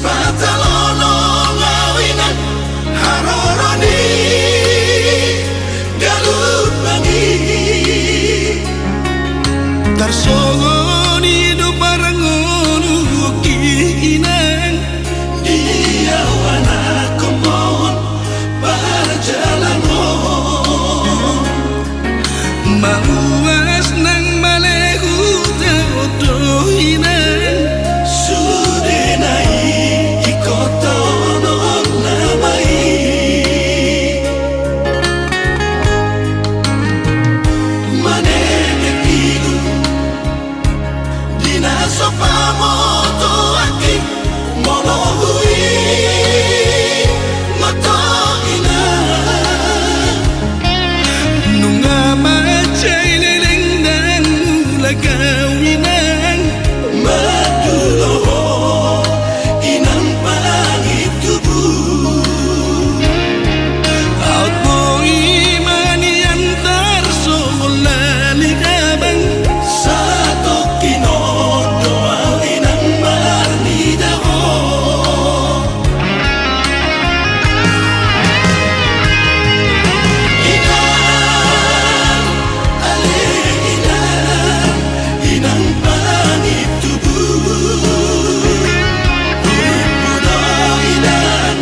patalono ngawinan haroroni galut bangi tarsongoni do parangono kinan dia wana komon berjalan mauas nang malehu teodohinan sudenai ikotonon namai manene kilu dina sopamoto aki molohui matoina nunga macai leleng dan mula kawinan maduloho inang pangit tubuh out mo imani antar solali kabang satu kinodo inang marnidaho inang pangit tubuh budoidan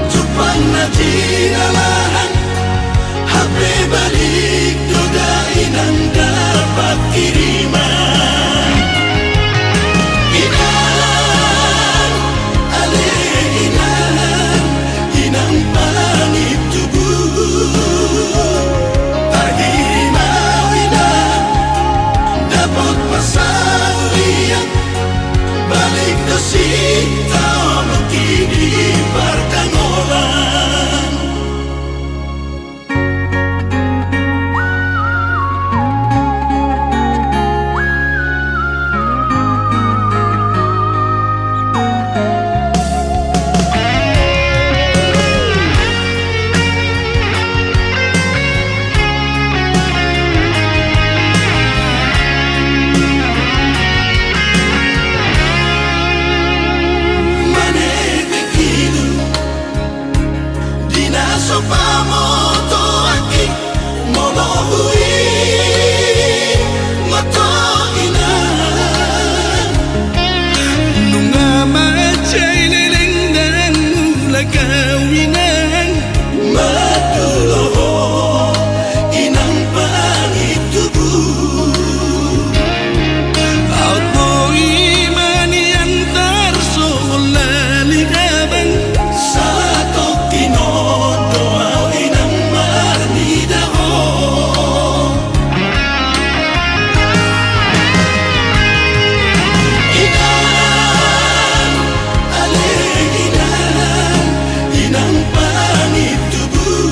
tupan natinalan HP balik duda inang dapat kiriman inang ale inang pangit tubuh pagirimaw inang dapat pasang liang balik do sita makini partangolan manene kilu dina sopamoto aki molohui matoina nunga macai leleng dan mula kawinan maduloho inang pangit tubuh out mo imani antar solali kabang satu kinodo inang marnidaho inang ale inang pangit tubuh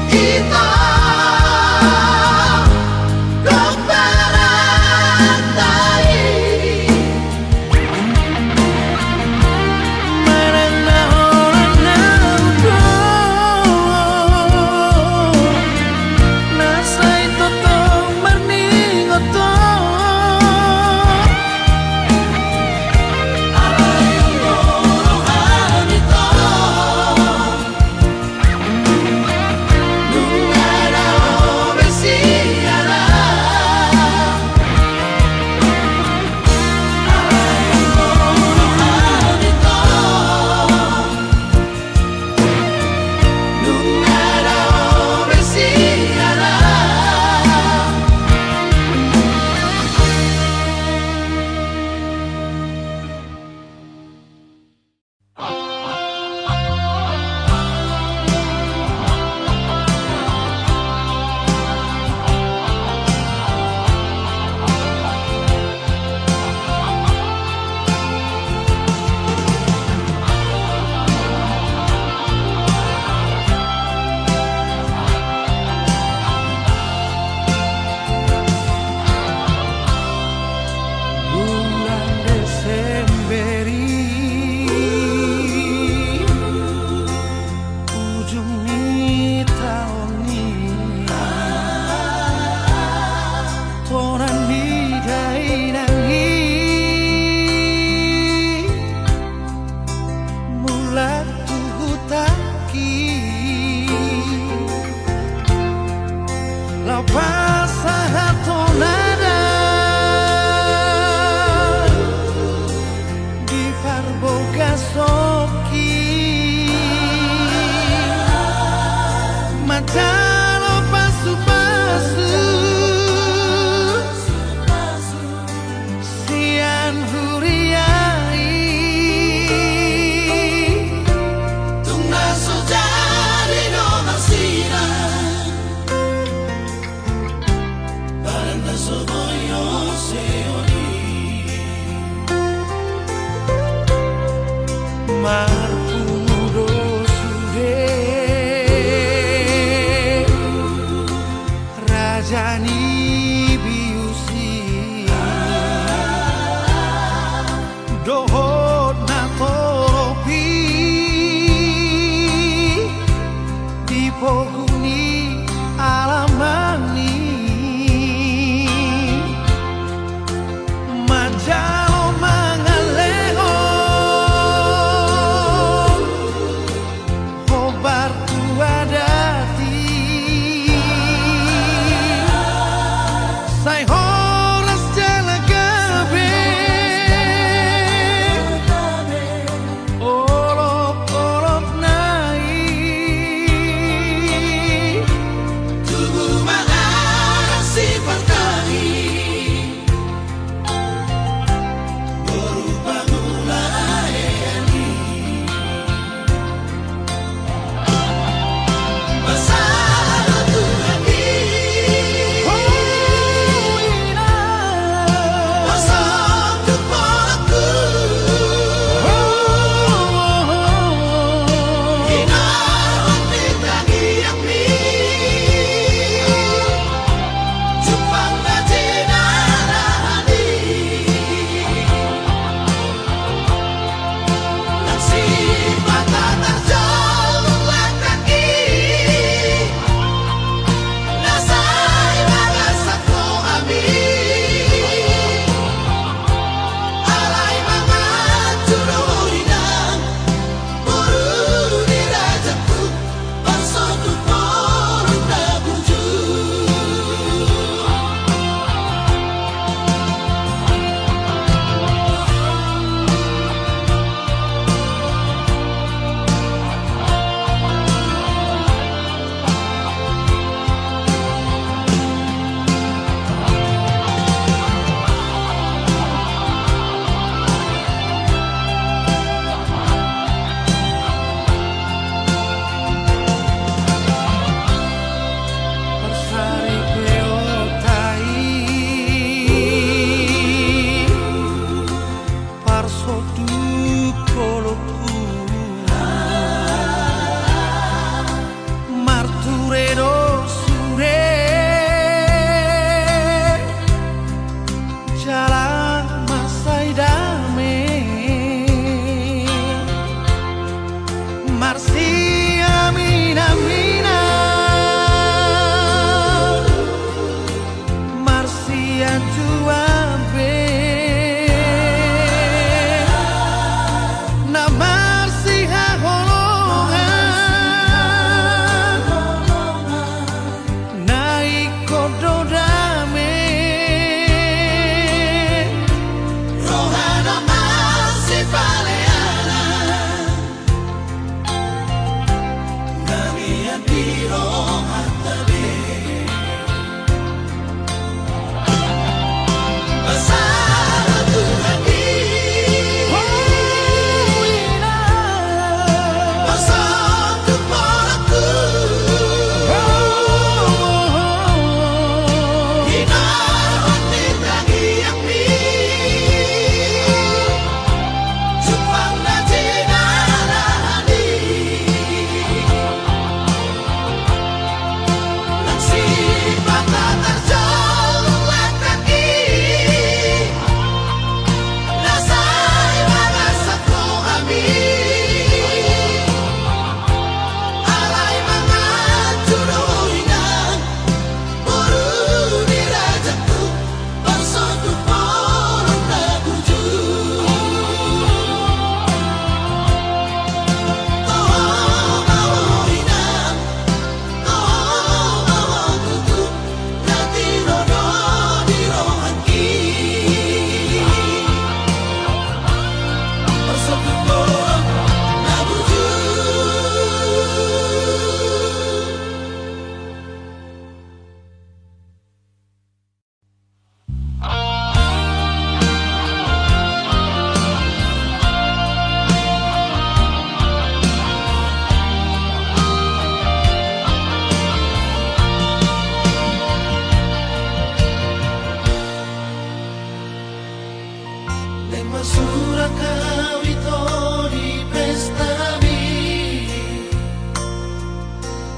Kita kok berantai Marana horana udo Nasai toto marni ngoto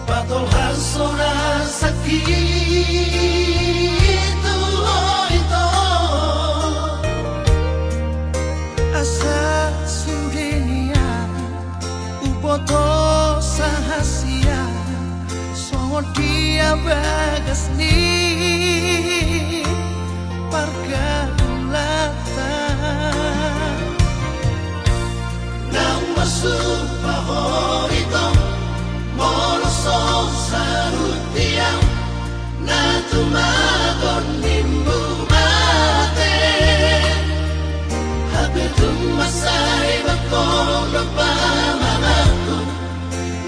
Patol harsona sakit ito asa sudenia upoto sahasia songo dia bagas ni parga lata nang masuk pahorito molosong sarutiang na tumagon nimbu mate habis tumasay bakong napamamaku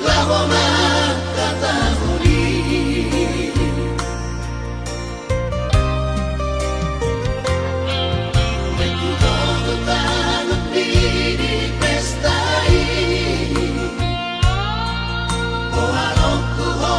laho magkatahuli may kutogotan at pinipestai o harap ko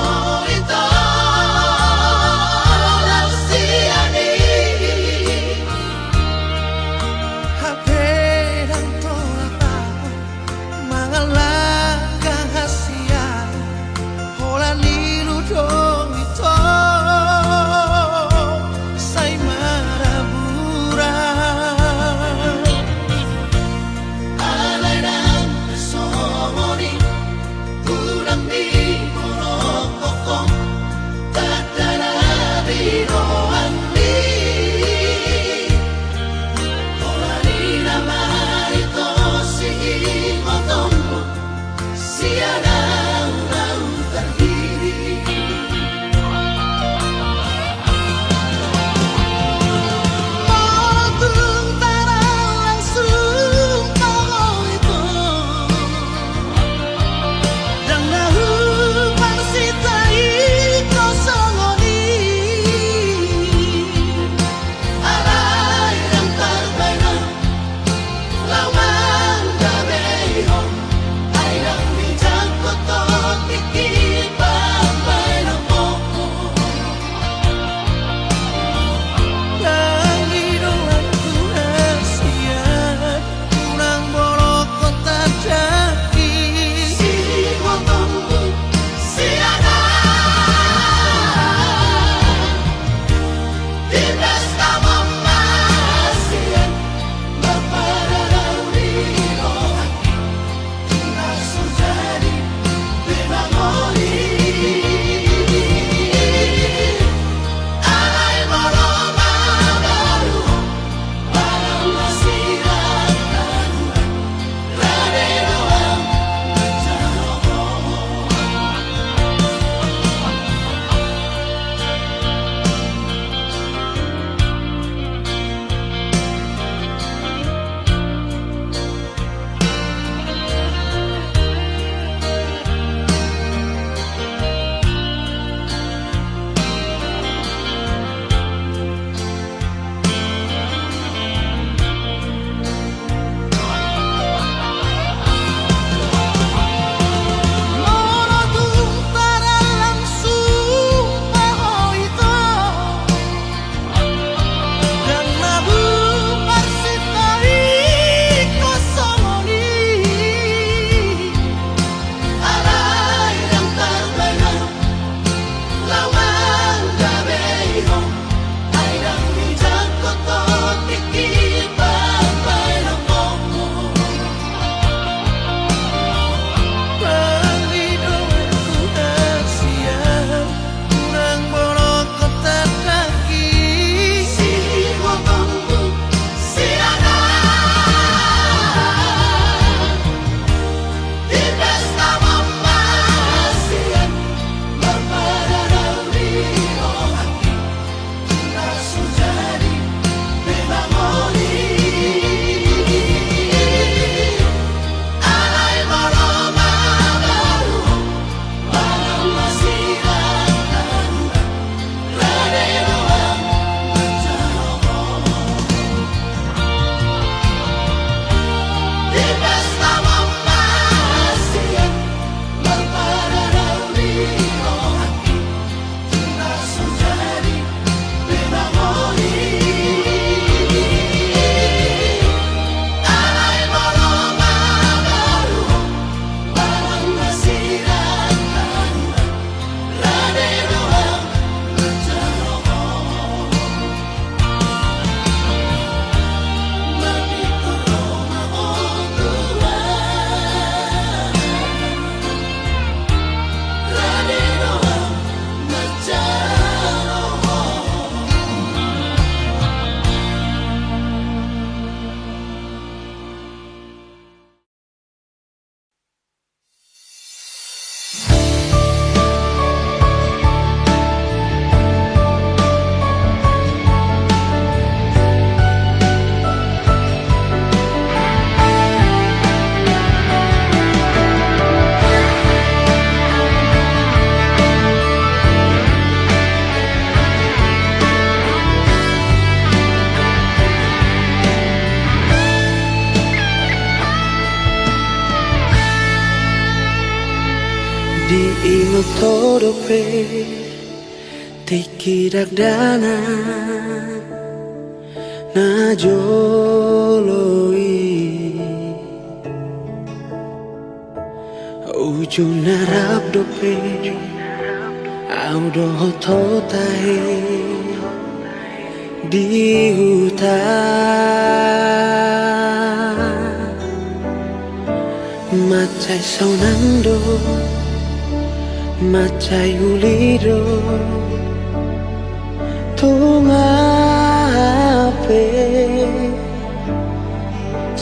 todope tikidak dana na joloi ujung narap dope audo hototai di hutan macai saunando macai ulido tungape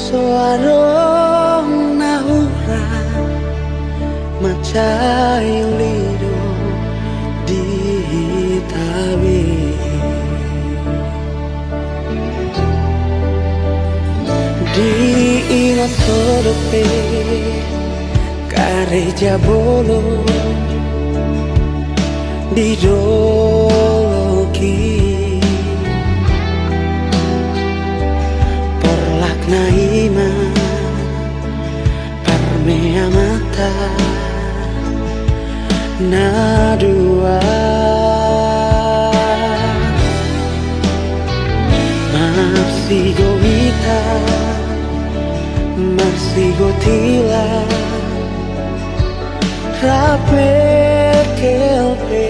soarong nahura macai ulido di tabe di ingat todope kareja bolo di doloki porlak naima parmea mata na dua marsigo ita marsigo tila rape kelpe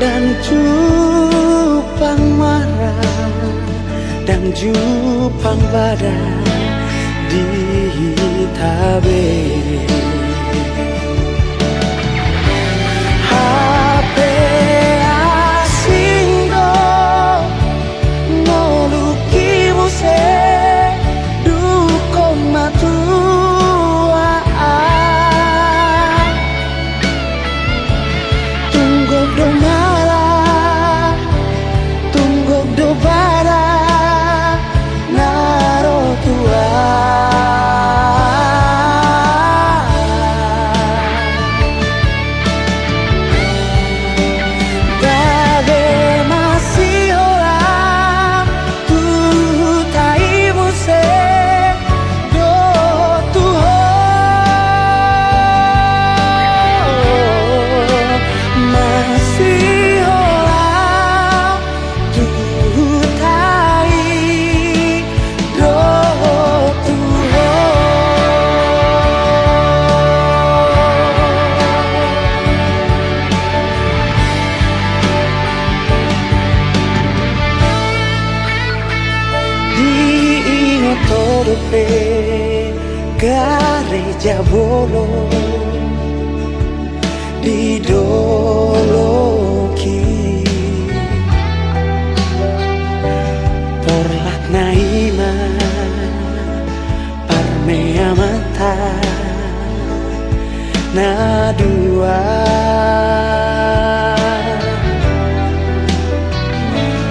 dan cupang marah dan jupang badan di tabe HP asinggo ngoluki muse dukong matua tunggok do marah tunggok do bara naro tua Dade masih orang tutai muse do tuho masih orang tutai do tuho di ingat todope gareja bolo di doloki porlak naima parmea mata na dua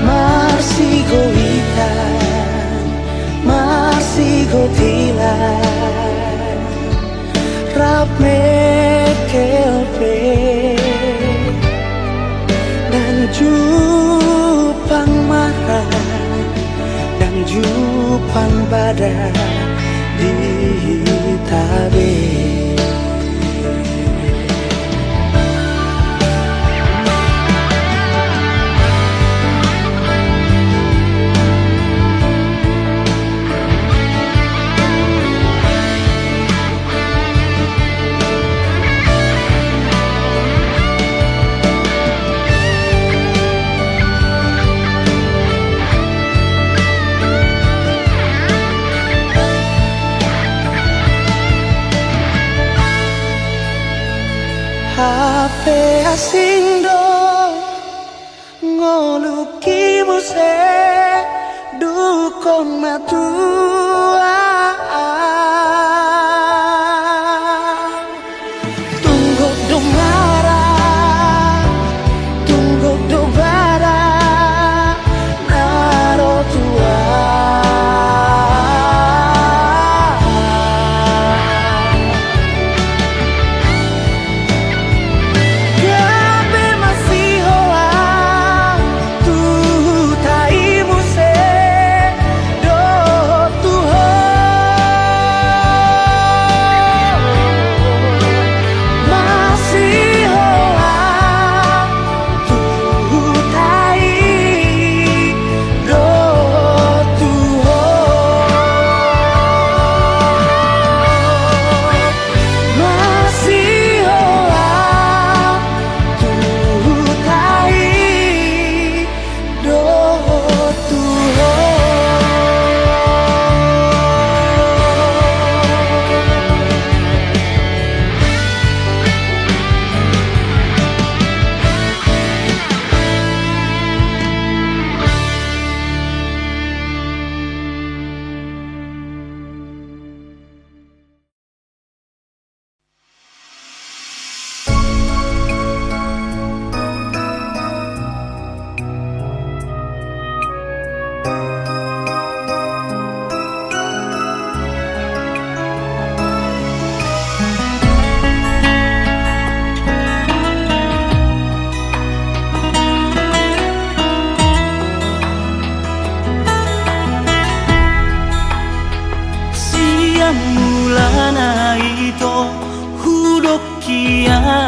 marsigo ita marsigo tila rap mekelpe dan jupang marah dan jupang badan di tabe HP asing do ngoluki muse dukong matua tunggok do marah tunggok do bara naro tua Gabe masih orang tutai muse do tuho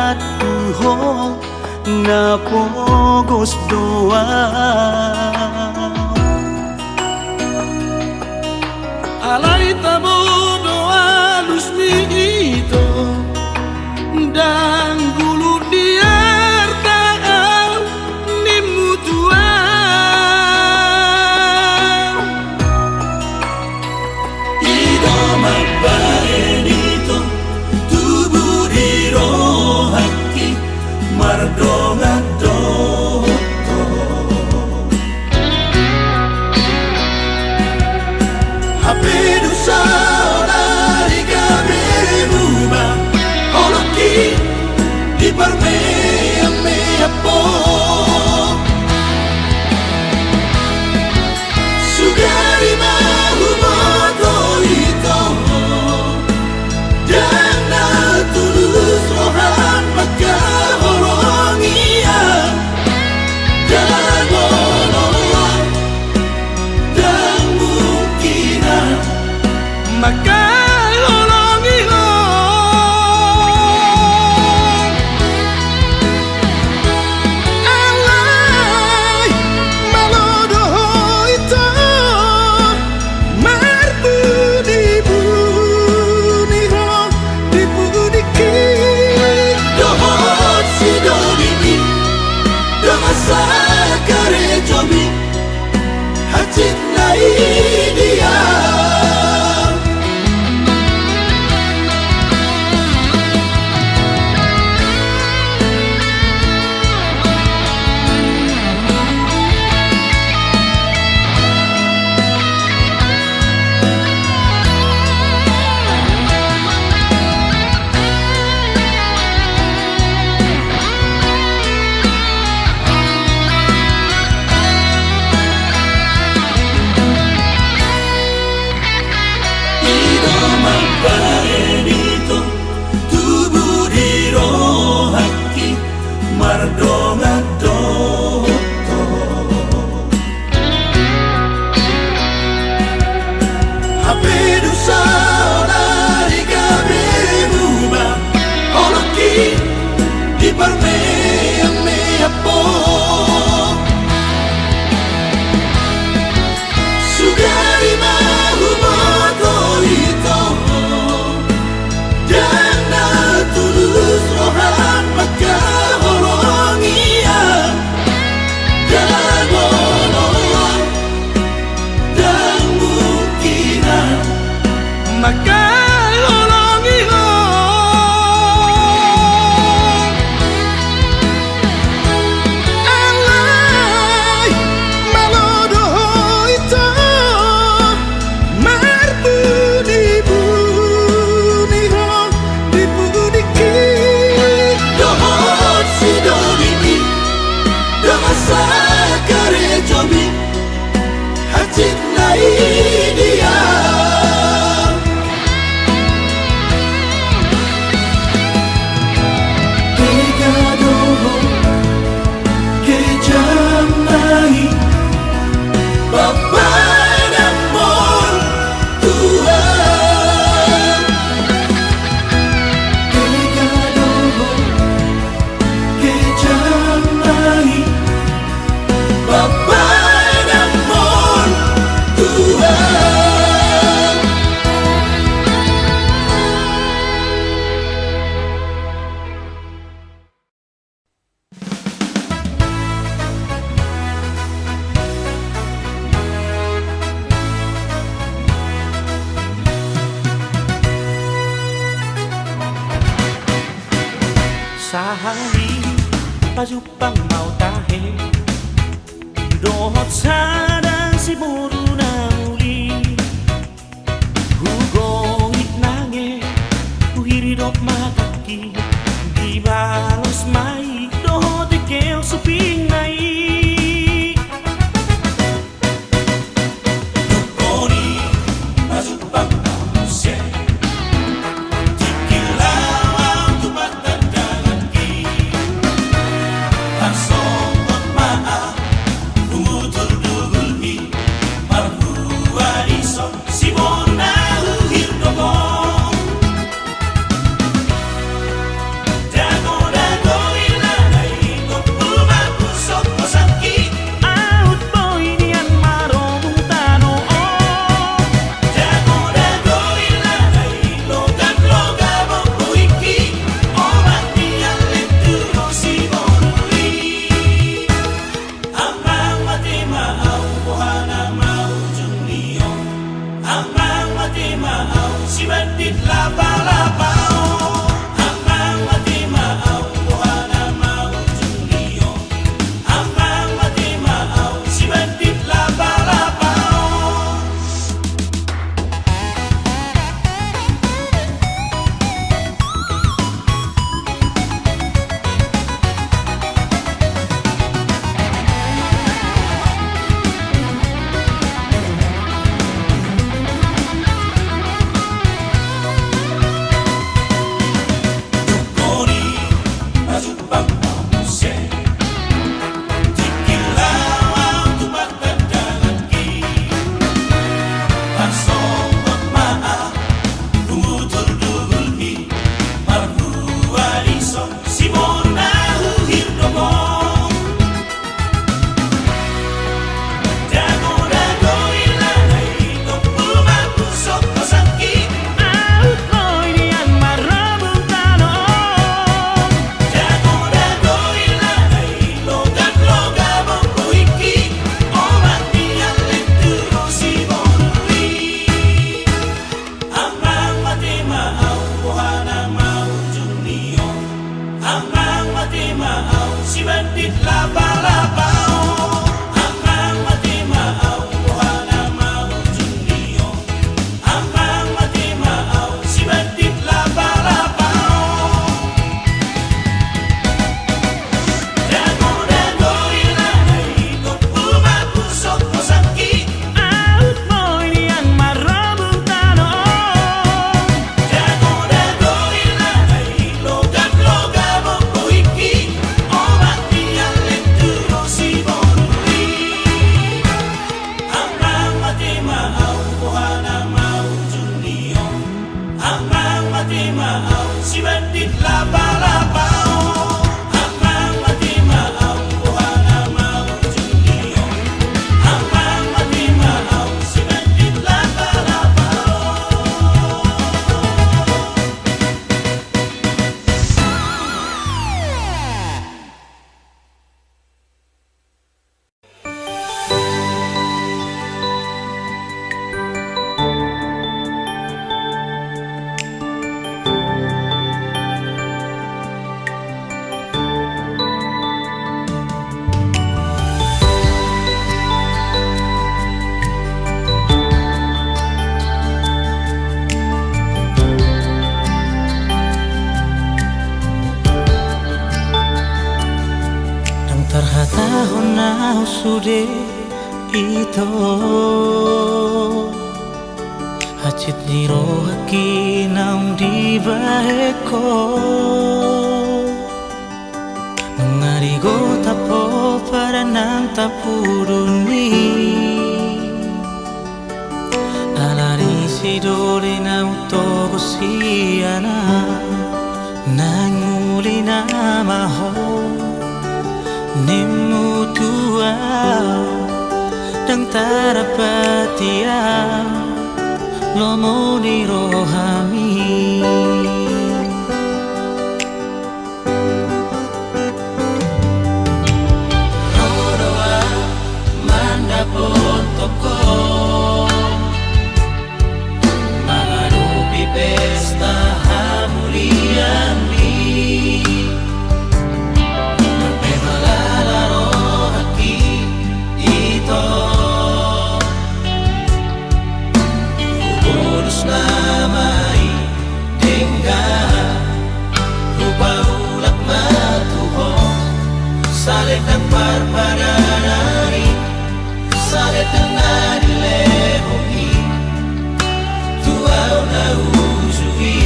at buho na pogos doa. Alay tabo doa lus ito dan gulu diartaan ni mutua. Ido magbaenito tubuh di rohati mardonga doto. Hapedu saudari kaberuba oloki di parmea mea po. Sugari mahu moto ito dan na tulus rohan maka holongia dan nolong dan mungkinan Maka holongi lo alay malodoho ito marbudi buniro dibudiki dohot si dodimi damasa kare jomi hacit na idia. Benito tubuh di rohati mardonga doto. Hapedu saudari kaberuba oloki di parmea mea po. Sugari mahu moto ito dan na tulus rohan maka holongia dan nolong dan mungkinan Maka holongi lo alay malodoho ito marbudi buniro dibudiki dohot si dodimi damasa kare jomi hacit na idia. Tegadoho kejamai bapak dan mor Tuhan. Tegadoho kejamai bapak dan mor Tuhan. Sahari pajupang mau tahe dohot sadang si buru na uli hugongit nange uhiridop mataki di balos mai dohot ikeo suping nai Tukoni mazupang manusia Tikilawang tupatan dalaki Tarsongot maaf Umutul dugulhi Marhua ison Sibona uhir dobong Amang mati mau si bandit laba-labao. Amang mati mau wahana mau junio. Amang mati mau si bandit laba-labao. Dago-dago ilanay kung pumapusok mo sakit. Out mo iniang maramong tanong. Dago-dago ilanay logam-loga mo puiki. O matiyan lenturo si Boruri. Amang mati mau wahana mau junio. Amang mati mau si bandit laba-labao. Amang mati mau wahana mau junio. Amang mati mau si bandit laba-labao. Nang terhatahon na usude ito Hachit niro haki naung di bahe ko Nungarigo tapo para nang tapuruni Alari si dole na utogo siana Nanguli na maho Nimutua Dang tarapatia Lomo ni rohami Rodoa manda potoko Mangarupi pesta hamuliani Namai dengga rupa ulak matuho salet ang parparanari salet ang nadilehohi tuaw na usuhi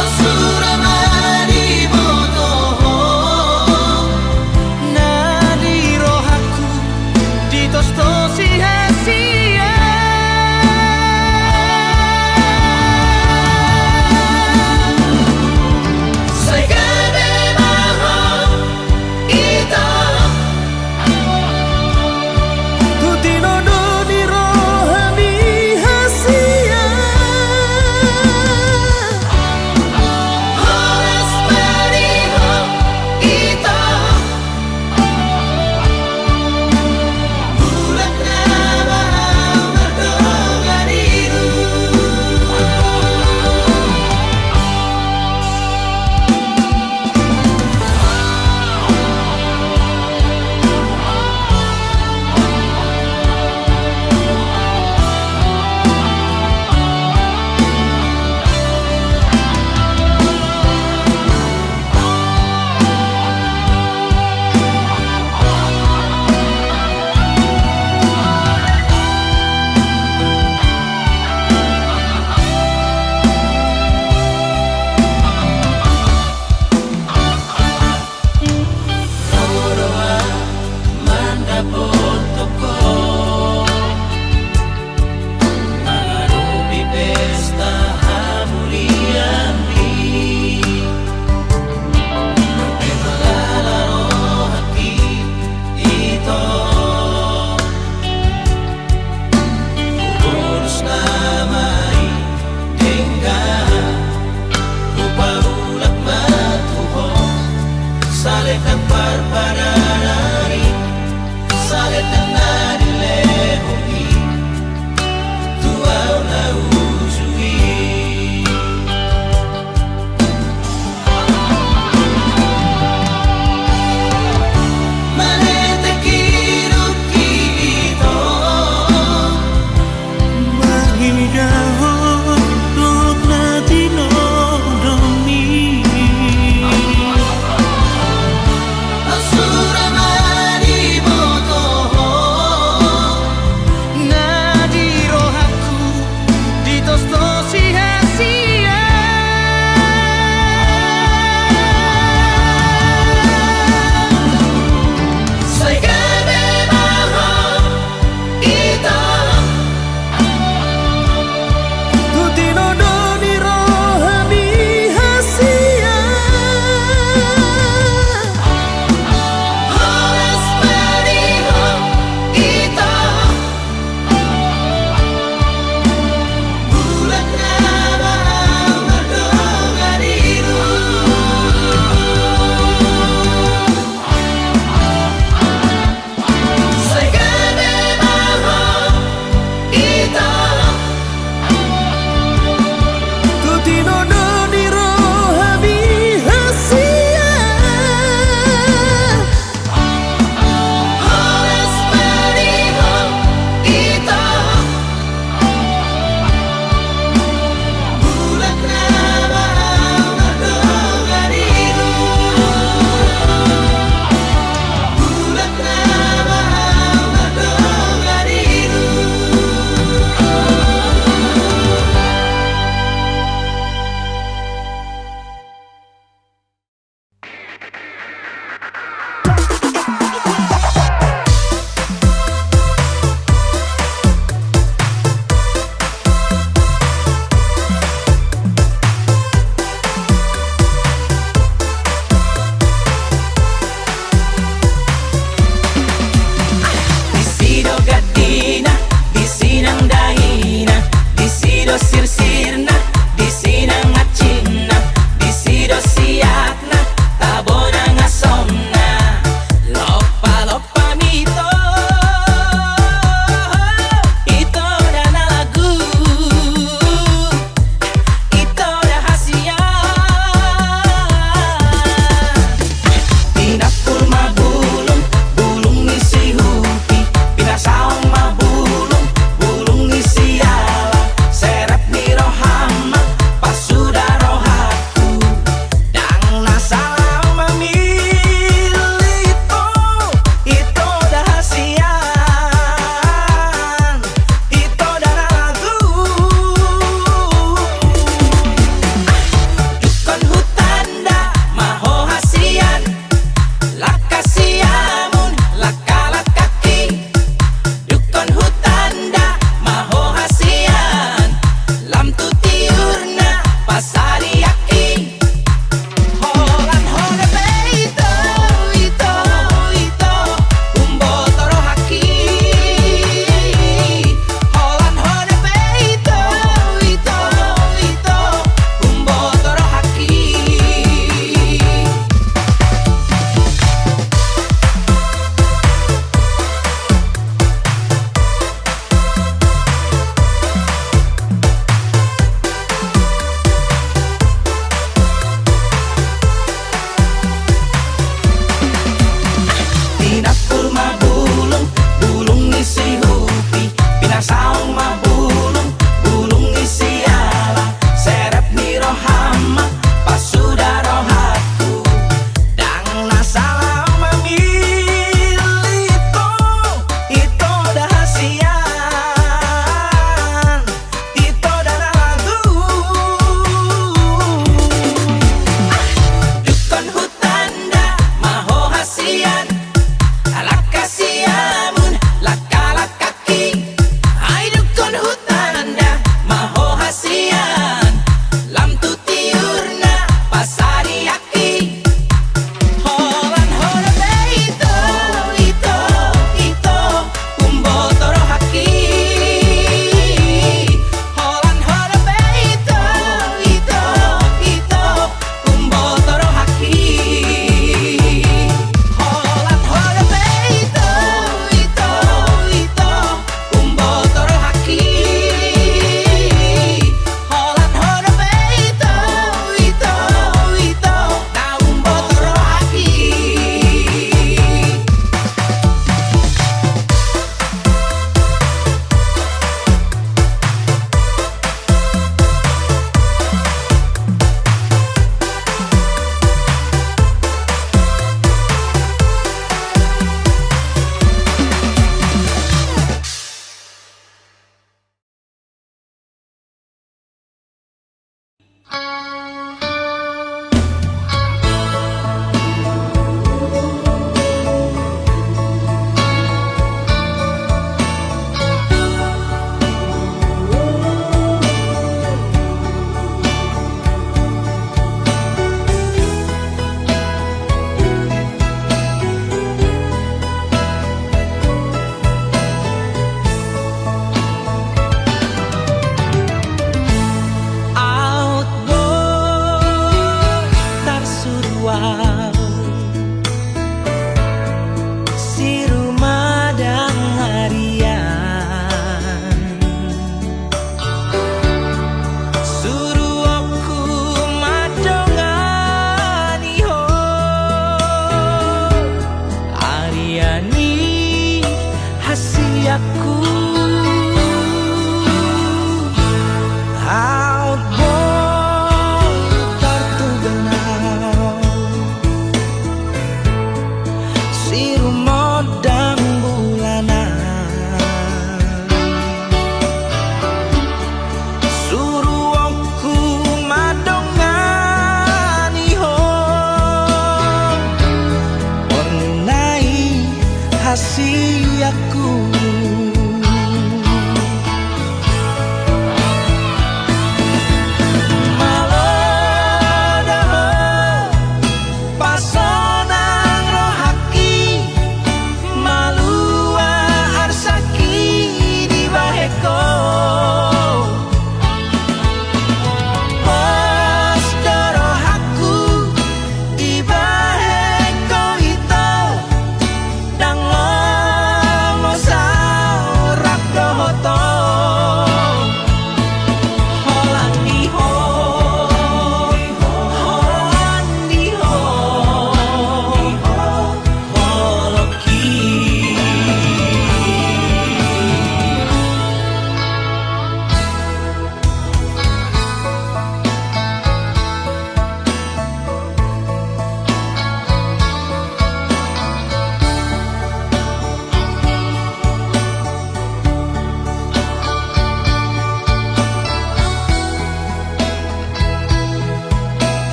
Asura mani botoho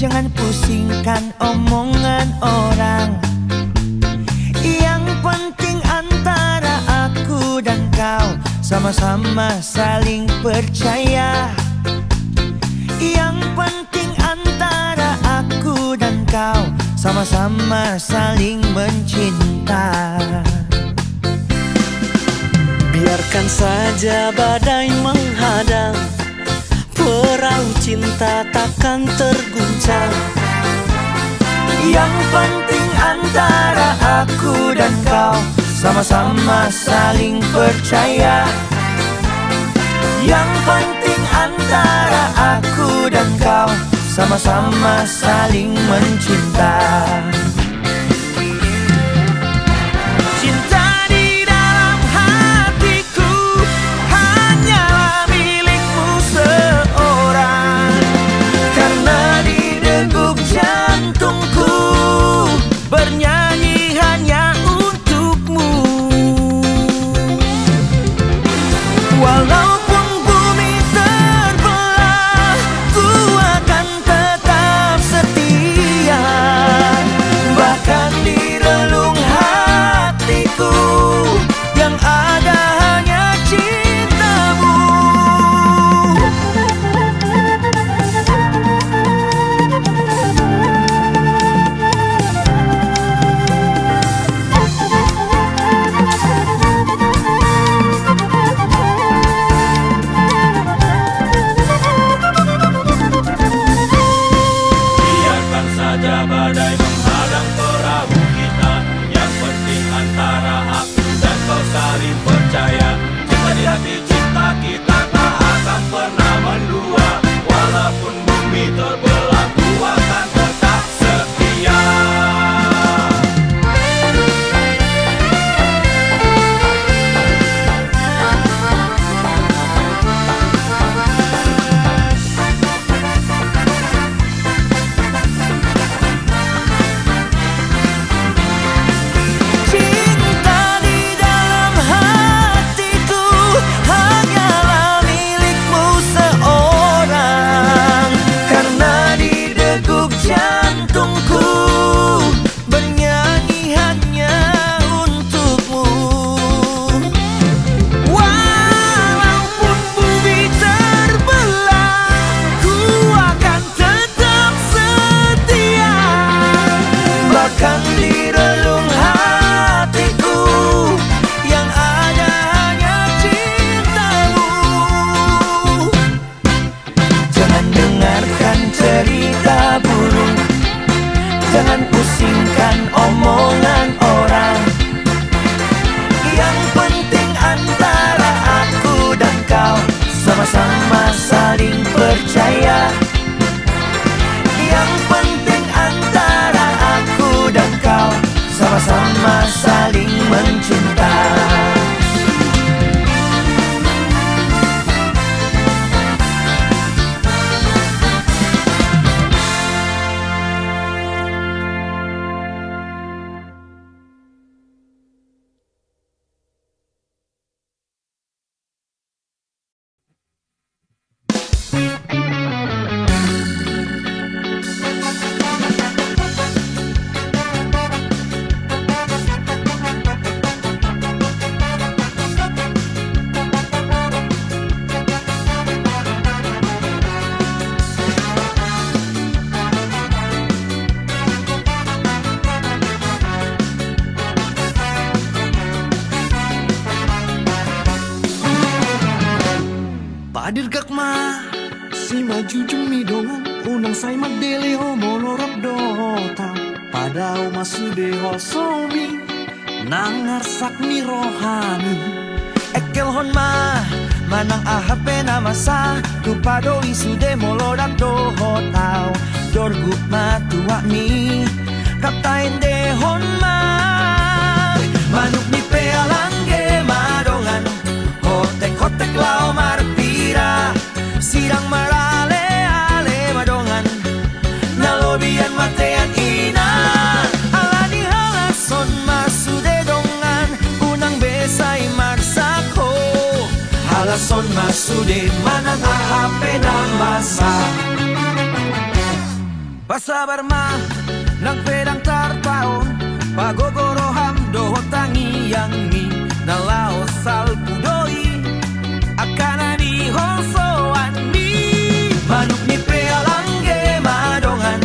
Jangan pusingkan omongan orang. Yang penting antara aku dan kau sama-sama saling percaya. sama-sama saling mencinta. Biarkan saja badai menghadang, perahu cinta takkan terguncang. Yang penting antara aku dan kau sama-sama saling percaya. Yang penting antara aku dan kau sama-sama saling mencinta. Cinta di dalam hatiku hanyalah milikmu seorang. Karena di degup jantungku bernyanyi hanya untukmu. Walaupun bumi terbelah, ku akan tetap setia. Bahkan di relung hatiku yang ada hanya cintamu. Biarkan saja badai menghadang perahu kita. Yang penting antara aku dan kau saling percaya. Cinta di hati cinta kita tak akan pernah mendua. Walaupun bumi terbelah, ku akan tetap setia. Cinta di dalam hatiku hanyalah milikmu seorang. Karena di degup jantungku bernyanyi hanya untukmu. Walaupun bumi terbelah, ku akan tetap setia. Bahkan di relung hatiku yang ada hanya cintamu. Jangan dengarkan cerita burung, jangan pusingkan omongan orang. Yang penting antara aku dan kau sama-sama saling percaya. Yang penting antara aku dan kau sama-sama saling mencinta. Padir gakma si maju jumi dongan unang say magdele ho monorok dotang padao masude ho somi nangarsak ni rohani. Ekel hon ma manang ahape na masa tupado isude molodak do hotao dorgup ma tua mi kaptain de hon ma manuk ni pealangge madongan hotek hotek lao marpira sidang marale ale madongan nalobian matean ina alani halason masude dongan unang besay magsako halason masude manang ahape na masa pasabar ma nang pedang tartaon pagogoroham dohotangi yang mi nalao salpudoi akanani hosoan mi manuk ni pealangge madongan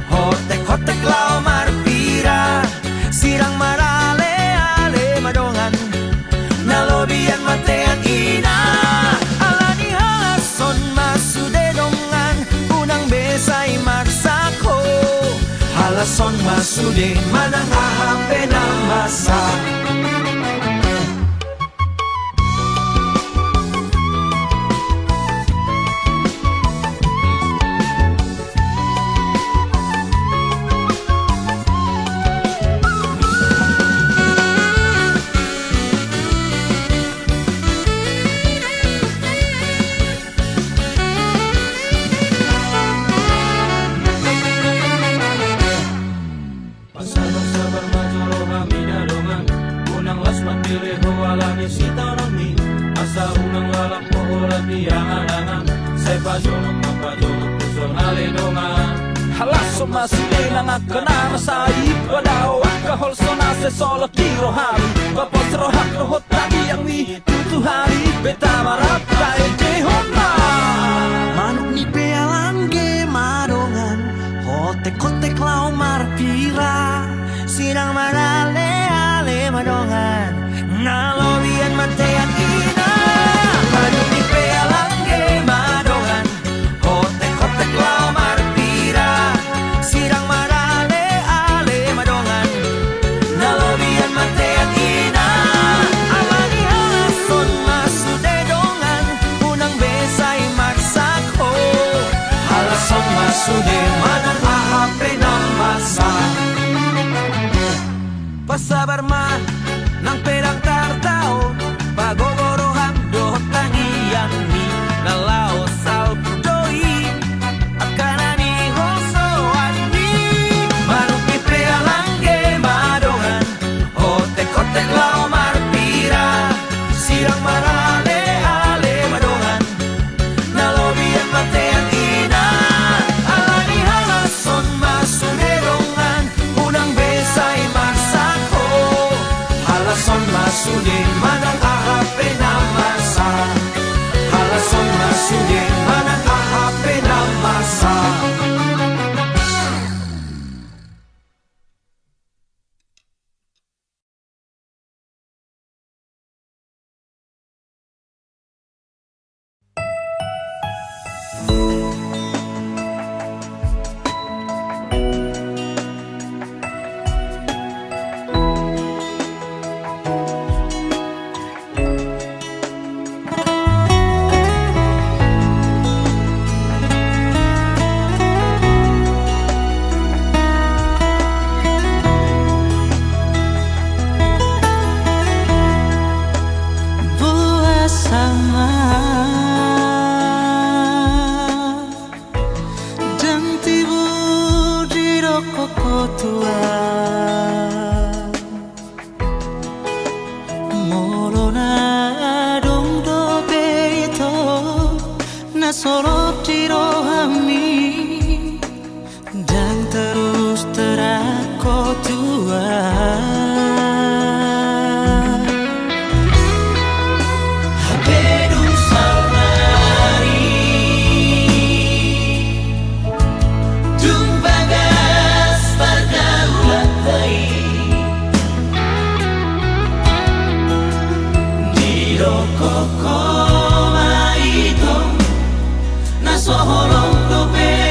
hotek hotek lao marpi halason masude manang ahape na masa. Sabar-sabar majuro kami dadongan unang lasmat pilih walani sita nami asa unang lalak pohora tiang adangan saya pajolok mapajolok kusonale dongan Halaso masude nang akanama sa ipadaw Kahol sonase solo tiro hari Bapos rohak rohot tagi yang mi tutuhari Beta marap tayo jehona Manuk ni pealangge madongan Hotek-hotek lau marpira Sinang marale ale madongan Nalobian matean ina Manuk ni pealangge madongan Hotek-hotek lau marpira Sirang marale ale madongan Nalobian matean ina Amani halason masude dongan Unang besay magsako Halason masude manang ahape ng masa Pasabar man ng perang tartao Pagogorohan dohot tangiyan ni Nalao salpudoi Akanani hosoan ni Manuk ni prealangge madongan Hotek-hotek lao marpira Sirang marale ale madongan Nalobian matean ina Alani halason masunedongan Unang besay magsako Halason masude manang ahape na masa Halason masude manang ahape na masa Buah sama Dan tibu di rokok kotua Morona dong do beito Na sorot di rohami Dan terus terako tua Bedung salmari Dung bagas pergaulatay Di rokok maitong Nasoholong dobe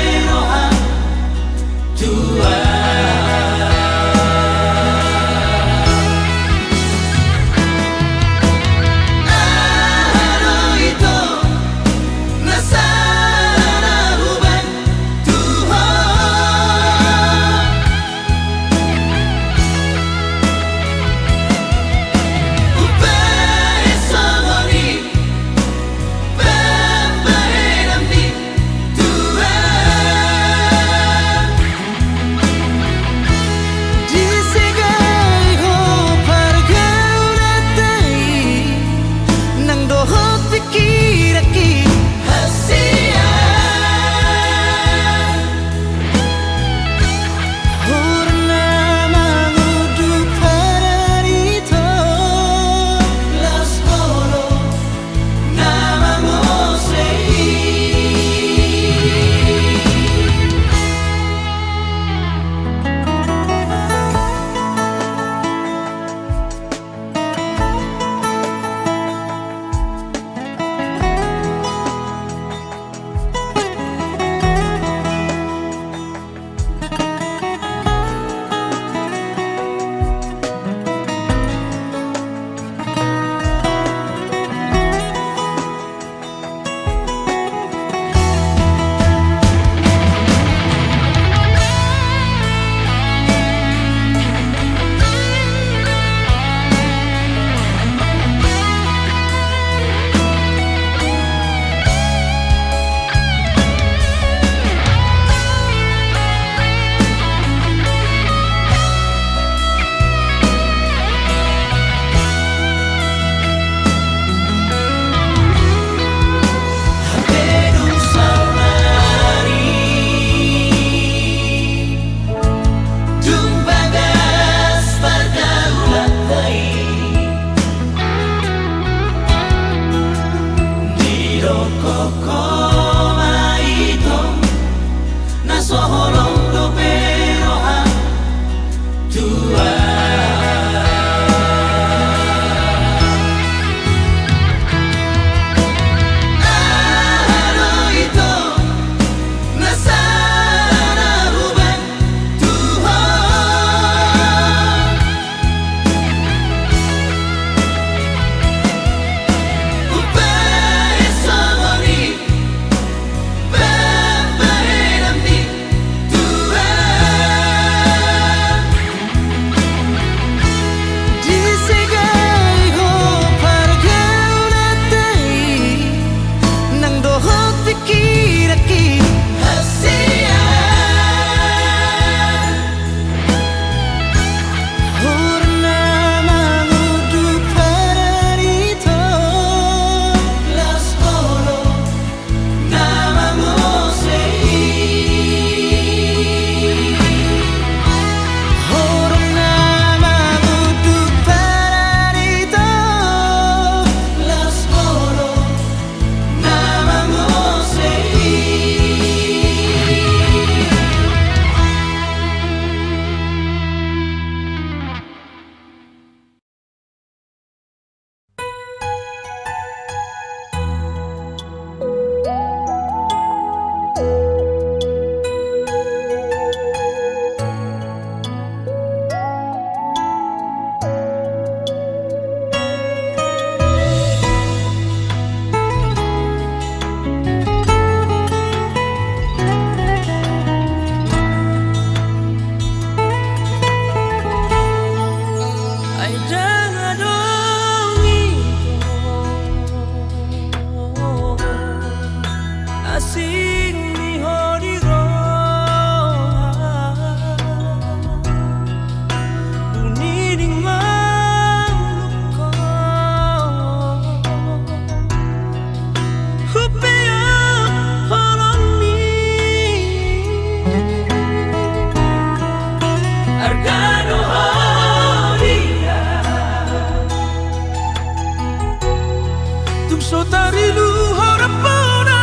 sing ni hodiro unining maluko hupea holoni Argano horia tung so tarilu harapona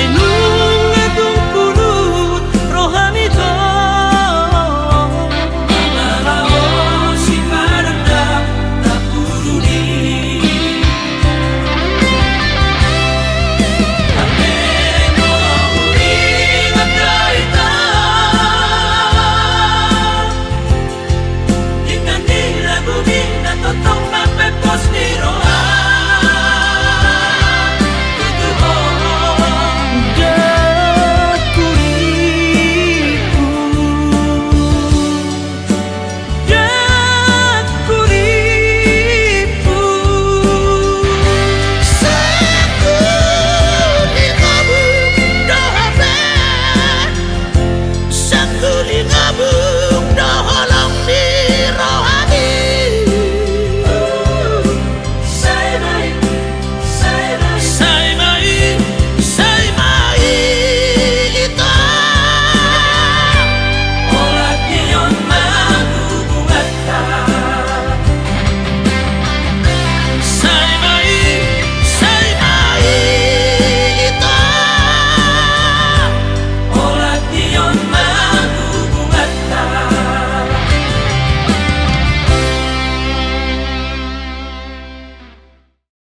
Ay